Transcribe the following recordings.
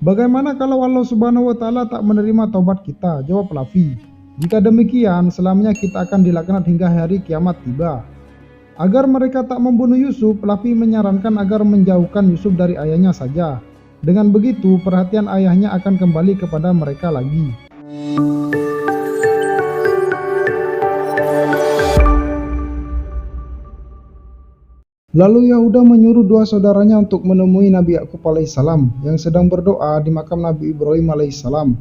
Bagaimana kalau Allah Subhanahu wa Ta'ala tak menerima taubat kita? Jawab Lafi. Jika demikian, selamanya kita akan dilaknat hingga hari kiamat tiba. Agar mereka tak membunuh Yusuf, Lafi menyarankan agar menjauhkan Yusuf dari ayahnya saja. Dengan begitu, perhatian ayahnya akan kembali kepada mereka lagi. Lalu Yahuda menyuruh dua saudaranya untuk menemui Nabi Yakub alaihissalam yang sedang berdoa di makam Nabi Ibrahim alaihissalam.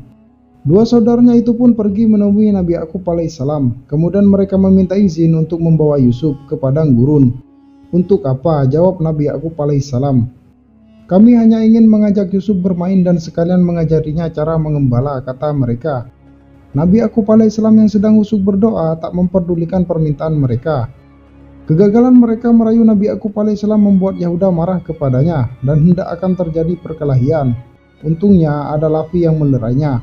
Dua saudaranya itu pun pergi menemui Nabi Yakub alaihissalam. Kemudian mereka meminta izin untuk membawa Yusuf ke padang gurun. Untuk apa? Jawab Nabi Yakub alaihissalam. Kami hanya ingin mengajak Yusuf bermain dan sekalian mengajarinya cara mengembala, kata mereka. Nabi Yakub alaihissalam yang sedang khusyuk berdoa tak memperdulikan permintaan mereka. Kegagalan mereka merayu Nabi Yakub alaihissalam membuat Yahuda marah kepadanya dan hendak akan terjadi perkelahian. Untungnya ada Lafi yang melerainya.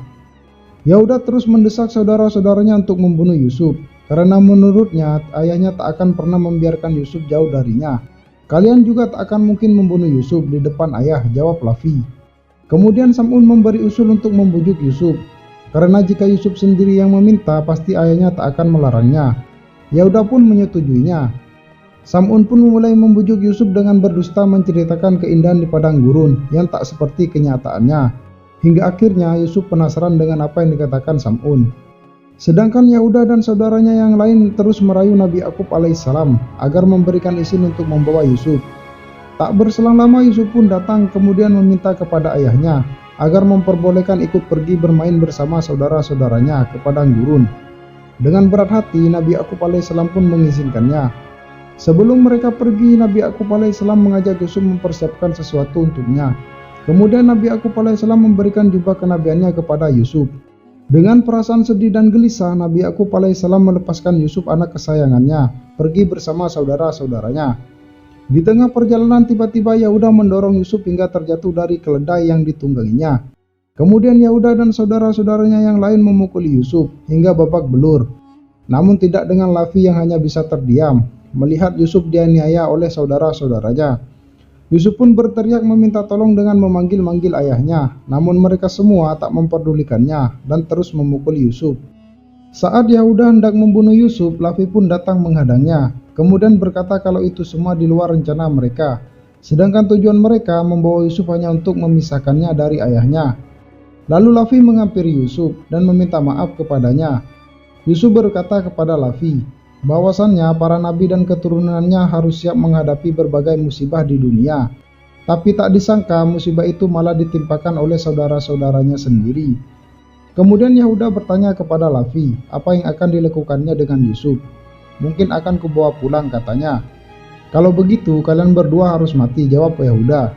Yahuda terus mendesak saudara-saudaranya untuk membunuh Yusuf, karena menurutnya ayahnya tak akan pernah membiarkan Yusuf jauh darinya. Kalian juga tak akan mungkin membunuh Yusuf di depan ayah, jawab Lafi. Kemudian Sam'un memberi usul untuk membujuk Yusuf, karena jika Yusuf sendiri yang meminta, pasti ayahnya tak akan melarangnya. Yahuda pun menyetujuinya. Sam'un pun mulai membujuk Yusuf dengan berdusta menceritakan keindahan di padang gurun yang tak seperti kenyataannya. Hingga akhirnya Yusuf penasaran dengan apa yang dikatakan Sam'un. Sedangkan Yahuda dan saudaranya yang lain terus merayu Nabi Yakub alaihissalam agar memberikan izin untuk membawa Yusuf. Tak berselang lama Yusuf pun datang kemudian meminta kepada ayahnya agar memperbolehkan ikut pergi bermain bersama saudara-saudaranya ke padang gurun. Dengan berat hati Nabi Yakub alaihissalam pun mengizinkannya. Sebelum mereka pergi, Nabi Yakub alaihissalam mengajak Yusuf mempersiapkan sesuatu untuknya. Kemudian Nabi Yakub alaihissalam memberikan jubah kenabiannya kepada Yusuf. Dengan perasaan sedih dan gelisah, Nabi Yakub alaihissalam melepaskan Yusuf anak kesayangannya, pergi bersama saudara-saudaranya. Di tengah perjalanan tiba-tiba Yahuda mendorong Yusuf hingga terjatuh dari keledai yang ditungganginya. Kemudian Yahuda dan saudara-saudaranya yang lain memukuli Yusuf hingga babak belur. Namun tidak dengan Lafi yang hanya bisa terdiam melihat Yusuf dianiaya oleh saudara-saudaranya. Yusuf pun berteriak meminta tolong dengan memanggil-manggil ayahnya, namun mereka semua tak memperdulikannya dan terus memukul Yusuf. Saat Yahuda hendak membunuh Yusuf, Lafi pun datang menghadangnya, kemudian berkata kalau itu semua di luar rencana mereka, sedangkan tujuan mereka membawa Yusuf hanya untuk memisahkannya dari ayahnya. Lalu Lafi menghampiri Yusuf dan meminta maaf kepadanya. Yusuf berkata kepada Lafi, bahwasannya para nabi dan keturunannya harus siap menghadapi berbagai musibah di dunia. Tapi tak disangka musibah itu malah ditimpakan oleh saudara-saudaranya sendiri. Kemudian Yahuda bertanya kepada Lafi, apa yang akan dilakukannya dengan Yusuf. Mungkin akan kubawa pulang, katanya. Kalau begitu kalian berdua harus mati, jawab Yahuda.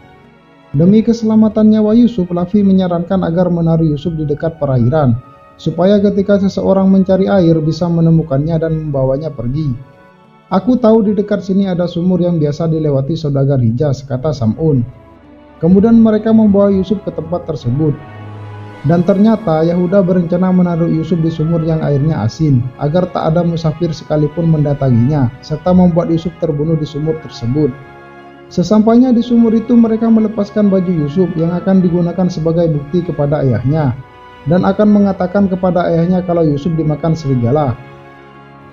Demi keselamatan nyawa Yusuf, Lafi menyarankan agar menaruh Yusuf di dekat perairan, supaya ketika seseorang mencari air bisa menemukannya dan membawanya pergi. Aku tahu di dekat sini ada sumur yang biasa dilewati saudagar Hijaz, kata Sam'un. Kemudian mereka membawa Yusuf ke tempat tersebut. Dan ternyata Yahuda berencana menaruh Yusuf di sumur yang airnya asin, agar tak ada musafir sekalipun mendatanginya, serta membuat Yusuf terbunuh di sumur tersebut. Sesampainya di sumur itu mereka melepaskan baju Yusuf yang akan digunakan sebagai bukti kepada ayahnya, dan akan mengatakan kepada ayahnya kalau Yusuf dimakan serigala.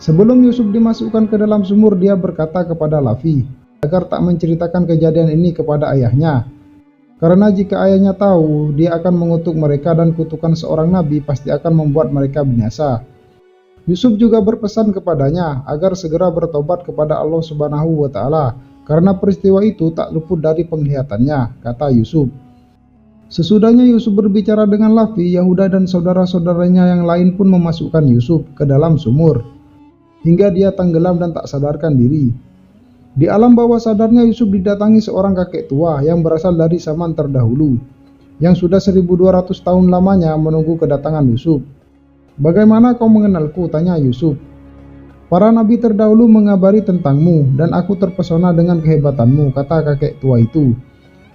Sebelum Yusuf dimasukkan ke dalam sumur, dia berkata kepada Lafi agar tak menceritakan kejadian ini kepada ayahnya, karena jika ayahnya tahu, dia akan mengutuk mereka dan kutukan seorang nabi pasti akan membuat mereka binasa. Yusuf juga berpesan kepadanya agar segera bertobat kepada Allah Subhanahu wa Ta'ala, karena peristiwa itu tak luput dari penglihatannya, kata Yusuf. Sesudahnya Yusuf berbicara dengan Lafi, Yahuda dan saudara-saudaranya yang lain pun memasukkan Yusuf ke dalam sumur, hingga dia tenggelam dan tak sadarkan diri. Di alam bawah sadarnya Yusuf didatangi seorang kakek tua yang berasal dari zaman terdahulu, yang sudah 1200 tahun lamanya menunggu kedatangan Yusuf. Bagaimana kau mengenalku? Tanya Yusuf. Para nabi terdahulu mengabari tentangmu, dan aku terpesona dengan kehebatanmu, kata kakek tua itu.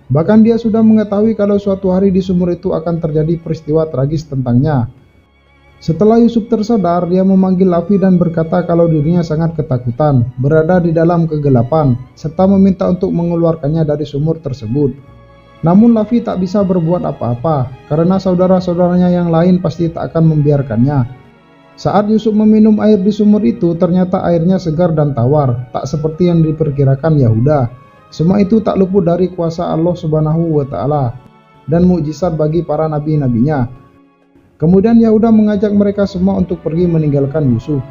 Bahkan dia sudah mengetahui kalau suatu hari di sumur itu akan terjadi peristiwa tragis tentangnya. Setelah Yusuf tersadar, dia memanggil Lafi dan berkata kalau dirinya sangat ketakutan, berada di dalam kegelapan, serta meminta untuk mengeluarkannya dari sumur tersebut. Namun Lavi tak bisa berbuat apa-apa, karena saudara-saudaranya yang lain pasti tak akan membiarkannya. Saat Yusuf meminum air di sumur itu, ternyata airnya segar dan tawar, tak seperti yang diperkirakan Yahuda. Semua itu tak luput dari kuasa Allah Subhanahu wa Ta'ala dan mukjizat bagi para nabi-nabinya. Kemudian Yahuda mengajak mereka semua untuk pergi meninggalkan Yusuf.